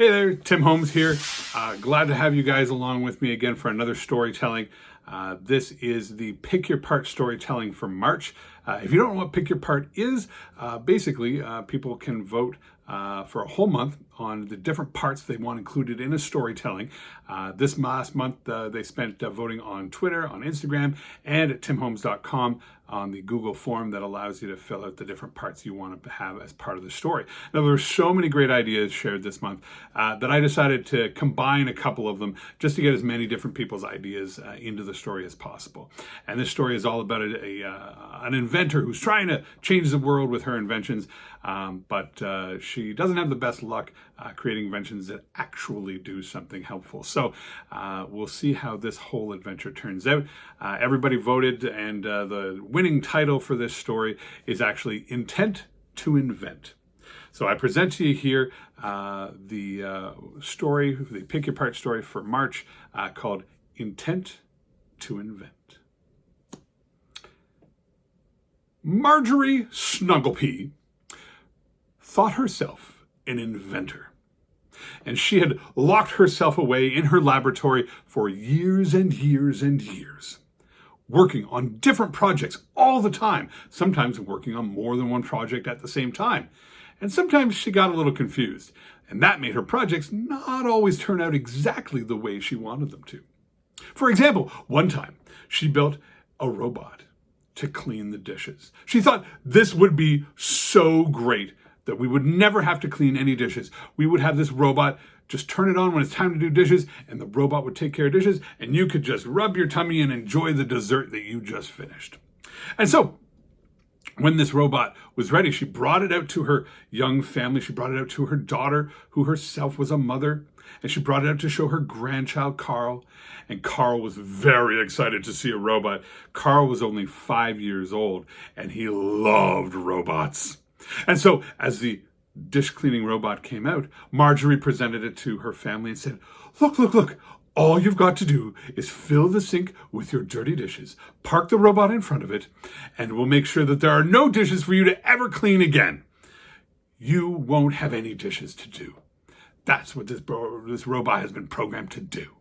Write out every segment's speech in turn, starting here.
Hey there, Tim Holmes here. Glad to have you guys along with me again for another storytelling. This is the Pick Your Part storytelling for March. If you don't know what Pick Your Part is, basically people can vote for a whole month on the different parts they want included in a storytelling. This last month they spent voting on Twitter, on Instagram, and at timholmes.com on the Google form that allows you to fill out the different parts you want to have as part of the story. Now, there were so many great ideas shared this month that I decided to combine a couple of them just to get as many different people's ideas into the story as possible. And this story is all about an inventor who's trying to change the world with her inventions, but she doesn't have the best luck creating inventions that actually do something helpful. So we'll see how this whole adventure turns out. Everybody voted, and the winning title for this story is actually Intent to Invent. So I present to you here the story, the Pick Your Part story for March called Intent to Invent. Marjorie Snugglepea thought herself an inventor, and she had locked herself away in her laboratory for years and years and years, working on different projects all the time, sometimes working on more than one project at the same time. And sometimes she got a little confused, and that made her projects not always turn out exactly the way she wanted them to. For example, one time she built a robot to clean the dishes. She thought this would be so great that we would never have to clean any dishes. We would have this robot just turn it on when it's time to do dishes, and the robot would take care of dishes, and you could just rub your tummy and enjoy the dessert that you just finished. And so, when this robot was ready, she brought it out to her young family. She brought it out to her daughter, who herself was a mother, and she brought it out to show her grandchild, Carl. And Carl was very excited to see a robot. Carl was only 5 years old, and he loved robots. And so, as the dish cleaning robot came out, Marjorie presented it to her family and said, "Look, look, look. All you've got to do is fill the sink with your dirty dishes, park the robot in front of it, and we'll make sure that there are no dishes for you to ever clean again. You won't have any dishes to do." That's what this robot has been programmed to do.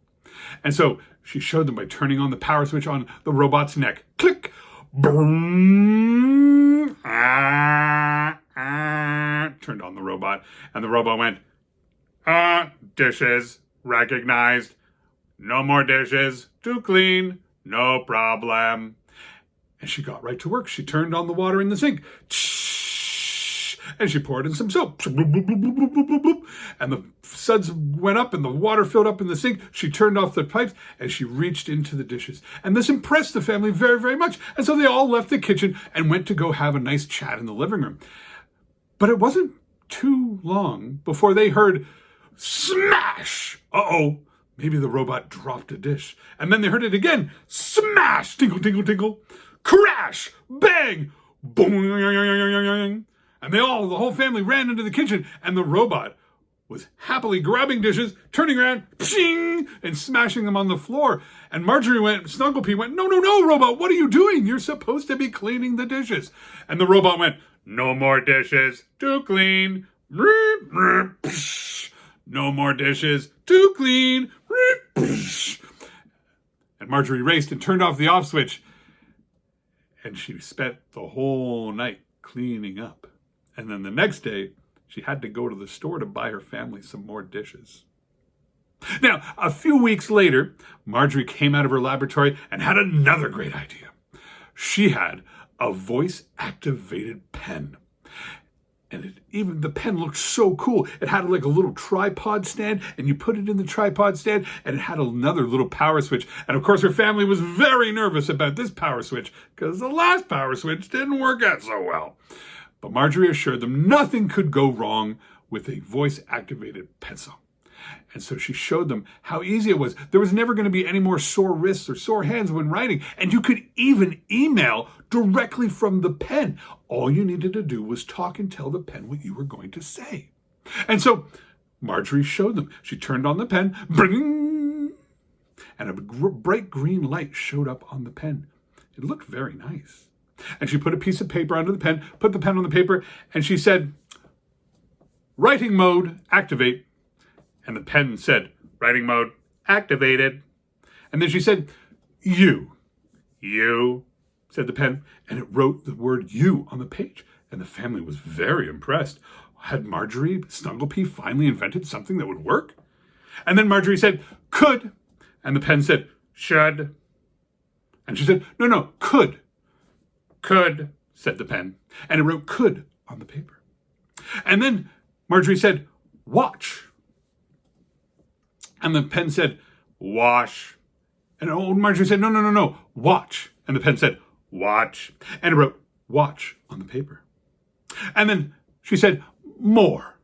And so she showed them by turning on the power switch on the robot's neck. Click! Boom! Turned on the robot, and the robot went, dishes recognized. No more dishes to clean, no problem. And she got right to work. She turned on the water in the sink, and she poured in some soap. And the suds went up and the water filled up in the sink. She turned off the pipes and she reached into the dishes. And this impressed the family very, very much. And so they all left the kitchen and went to go have a nice chat in the living room. But it wasn't too long before they heard smash. Uh-oh. Maybe the robot dropped a dish. And then they heard it again. Smash! Tinkle, tinkle, tinkle. Crash! Bang! Boing! And the whole family ran into the kitchen, and the robot was happily grabbing dishes, turning around, pshing, and smashing them on the floor. And Snugglepea went, "No, no, no, robot, what are you doing? You're supposed to be cleaning the dishes." And the robot went, "No more dishes to clean. No more dishes to clean." And Marjorie raced and turned off the off switch. And she spent the whole night cleaning up. And then the next day, she had to go to the store to buy her family some more dishes. Now, a few weeks later, Marjorie came out of her laboratory and had another great idea. She had a voice-activated pen. And the pen looked so cool. It had like a little tripod stand, and you put it in the tripod stand, and it had another little power switch. And of course, her family was very nervous about this power switch because the last power switch didn't work out so well. But Marjorie assured them nothing could go wrong with a voice-activated pencil. And so she showed them how easy it was. There was never going to be any more sore wrists or sore hands when writing. And you could even email directly from the pen. All you needed to do was talk and tell the pen what you were going to say. And so Marjorie showed them. She turned on the pen, bring, and a bright green light showed up on the pen. It looked very nice. And she put a piece of paper under the pen, put the pen on the paper, and she said, "Writing mode, activate." And the pen said, writing mode activated. And then she said, you, said the pen. And it wrote the word you on the page. And the family was very impressed. Had Marjorie Snugglepea finally invented something that would work? And then Marjorie said, could. And the pen said, should. And she said, no, could. Could, said the pen. And it wrote could on the paper. And then Marjorie said, watch. And the pen said, wash. And old Marjorie said, no, watch. And the pen said, watch. And it wrote watch on the paper. And then she said, more.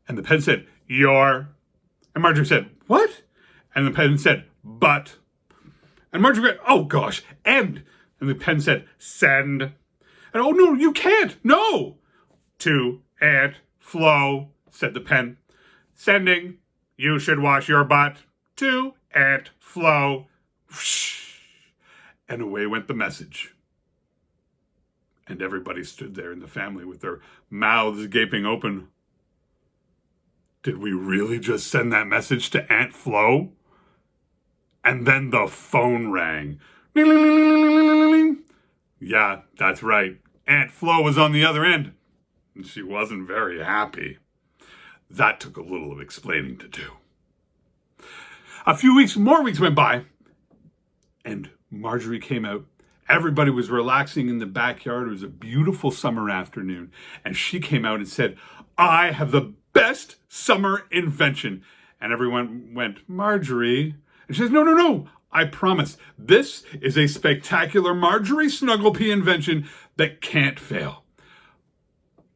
And the pen said, your. And Marjorie said, what? And the pen said, but. And Marjorie went, oh gosh, and. And the pen said, send. And oh no, you can't, no. To Aunt Flo, said the pen. Sending, you should wash your butt. To Aunt Flo. And away went the message. And everybody stood there in the family with their mouths gaping open. Did we really just send that message to Aunt Flo? And then the phone rang. Yeah, that's right. Aunt Flo was on the other end. And she wasn't very happy. That took a little of explaining to do. A few more weeks went by. And Marjorie came out. Everybody was relaxing in the backyard. It was a beautiful summer afternoon. And she came out and said, I have the best summer invention. And everyone went, Marjorie. And she says, no, I promise. This is a spectacular Marjorie Snugglepea invention that can't fail.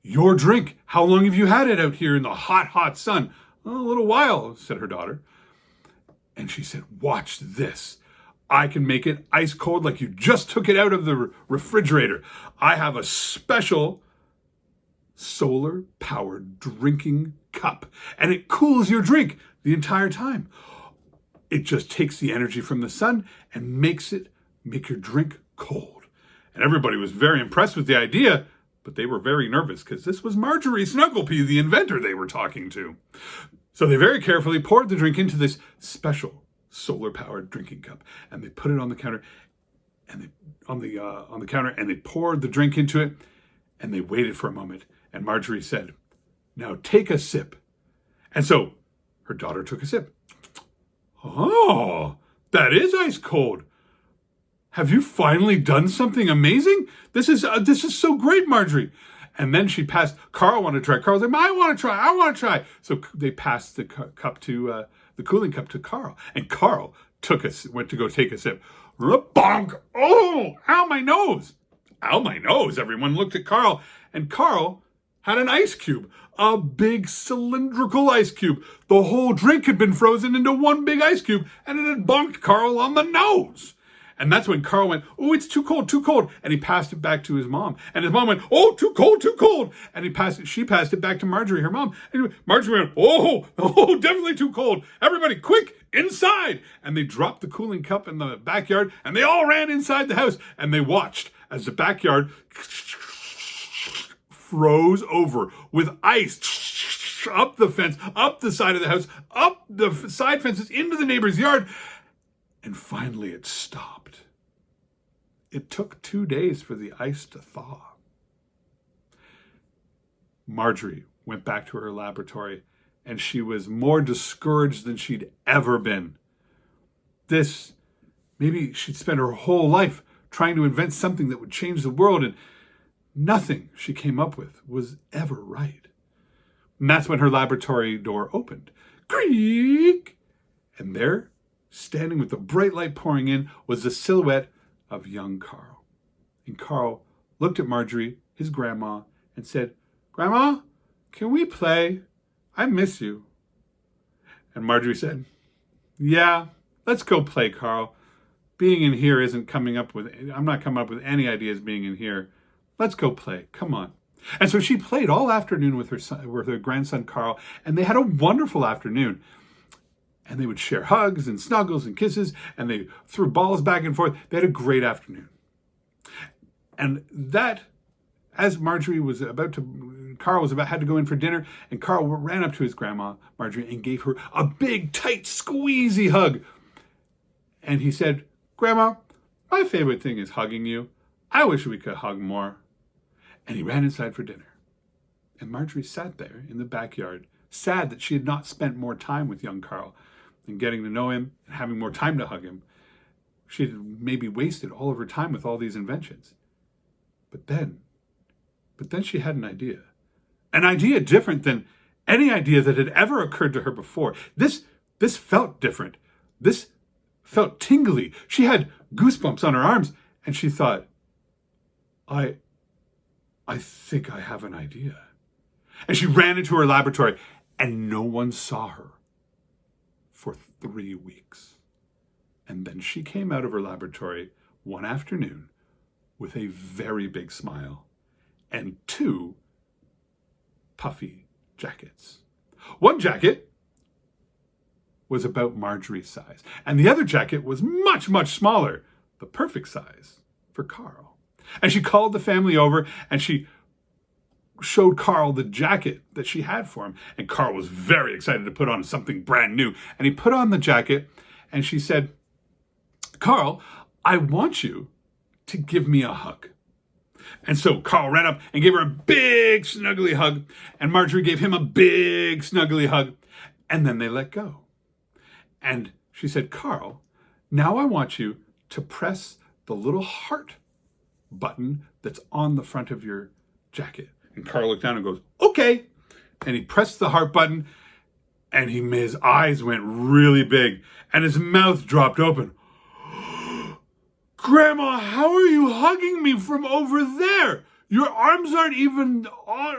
Your drink. How long have you had it out here in the hot, hot sun? A little while, said her daughter. And she said, watch this. I can make it ice cold like you just took it out of the refrigerator. I have a special solar-powered drinking cup, and it cools your drink the entire time. It just takes the energy from the sun and make your drink cold. And everybody was very impressed with the idea, but they were very nervous because this was Marjorie Snugglepea, the inventor they were talking to. So they very carefully poured the drink into this special solar-powered drinking cup, and they put it on the counter, and on the counter, and they poured the drink into it, and they waited for a moment. And Marjorie said, "Now take a sip." And so her daughter took a sip. Oh, that is ice cold. Have you finally done something amazing? This is so great, Marjorie. And then she passed. Carl wanted to try. Carl said, I want to try. So they passed the cup to the cooling cup to Carl, and Carl went to go take a sip. Bonk! Oh, ow my nose! Ow my nose! Everyone looked at Carl, and Carl had an ice cube, a big cylindrical ice cube. The whole drink had been frozen into one big ice cube, and it had bonked Carl on the nose. And that's when Carl went, "Oh, it's too cold, too cold." And he passed it back to his mom. And his mom went, "Oh, too cold, too cold." And she passed it back to Marjorie, her mom. And Marjorie went, oh, definitely too cold. Everybody, quick, inside. And they dropped the cooling cup in the backyard, and they all ran inside the house. And they watched as the backyard froze over with ice up the fence, up the side of the house, up the side fences, into the neighbor's yard. And finally it stopped. It took 2 days for the ice to thaw. Marjorie went back to her laboratory, and she was more discouraged than she'd ever been. Maybe she'd spent her whole life trying to invent something that would change the world, and nothing she came up with was ever right. And that's when her laboratory door opened. Creak! And there, standing with the bright light pouring in, was the silhouette of young Carl. And Carl looked at Marjorie, his grandma, and said, "Grandma, can we play? I miss you." And Marjorie said, "Yeah, let's go play, Carl. Being in here I'm not coming up with any ideas being in here. Let's go play. Come on." And so she played all afternoon with her grandson, Carl, and they had a wonderful afternoon. And they would share hugs and snuggles and kisses, and they threw balls back and forth. They had a great afternoon. And that as Marjorie was about to, Carl was about, had to go in for dinner, and Carl ran up to his grandma, Marjorie, and gave her a big, tight, squeezy hug. And he said, "Grandma, my favorite thing is hugging you. I wish we could hug more." And he ran inside for dinner. And Marjorie sat there in the backyard, sad that she had not spent more time with young Carl and getting to know him and having more time to hug him. She had maybe wasted all of her time with all these inventions. But then she had an idea different than any idea that had ever occurred to her before. This felt different. This felt tingly. She had goosebumps on her arms, and she thought, I think I have an idea. And she ran into her laboratory, and no one saw her for 3 weeks. And then she came out of her laboratory one afternoon with a very big smile and 2 puffy jackets. One jacket was about Marjorie's size, and the other jacket was much, much smaller, the perfect size for Carl. And she called the family over, and she showed Carl the jacket that she had for him. And Carl was very excited to put on something brand new. And he put on the jacket, and she said, "Carl, I want you to give me a hug." And so Carl ran up and gave her a big snuggly hug, and Marjorie gave him a big snuggly hug, and then they let go. And she said, "Carl, now I want you to press the little heart button that's on the front of your jacket." And Carl looked down and goes, "Okay." And he pressed the heart button, and his eyes went really big, and his mouth dropped open. "Grandma, how are you hugging me from over there? Your arms aren't even on.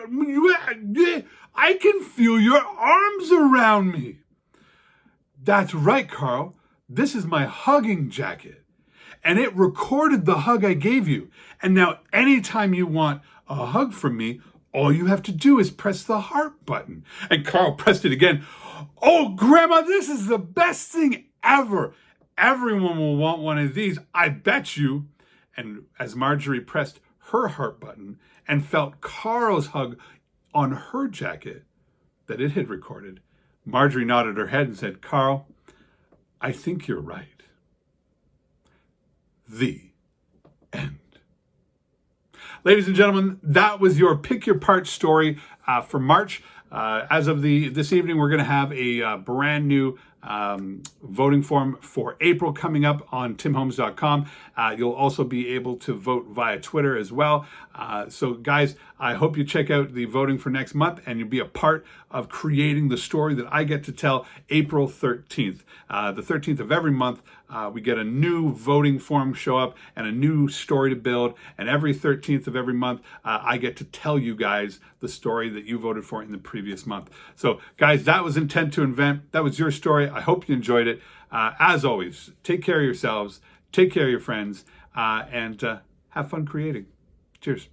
I can feel your arms around me." "That's right, Carl. This is my hugging jacket. And it recorded the hug I gave you. And now anytime you want a hug from me, all you have to do is press the heart button." And Carl pressed it again. "Oh, Grandma, this is the best thing ever. Everyone will want one of these, I bet you." And as Marjorie pressed her heart button and felt Carl's hug on her jacket that it had recorded, Marjorie nodded her head and said, "Carl, I think you're right." The end. Ladies and gentlemen, that was your Pick Your Part story for March. As of this evening, we're going to have a brand new voting form for April coming up on timholmes.com. You'll also be able to vote via Twitter as well. So guys, I hope you check out the voting for next month, and you'll be a part of creating the story that I get to tell April 13th. The 13th of every month, we get a new voting form show up and a new story to build. And every 13th of every month, I get to tell you guys the story that you voted for in the previous month. So guys, that was Intent to Invent. That was your story. I hope you enjoyed it. As always, take care of yourselves, take care of your friends, and have fun creating. Cheers.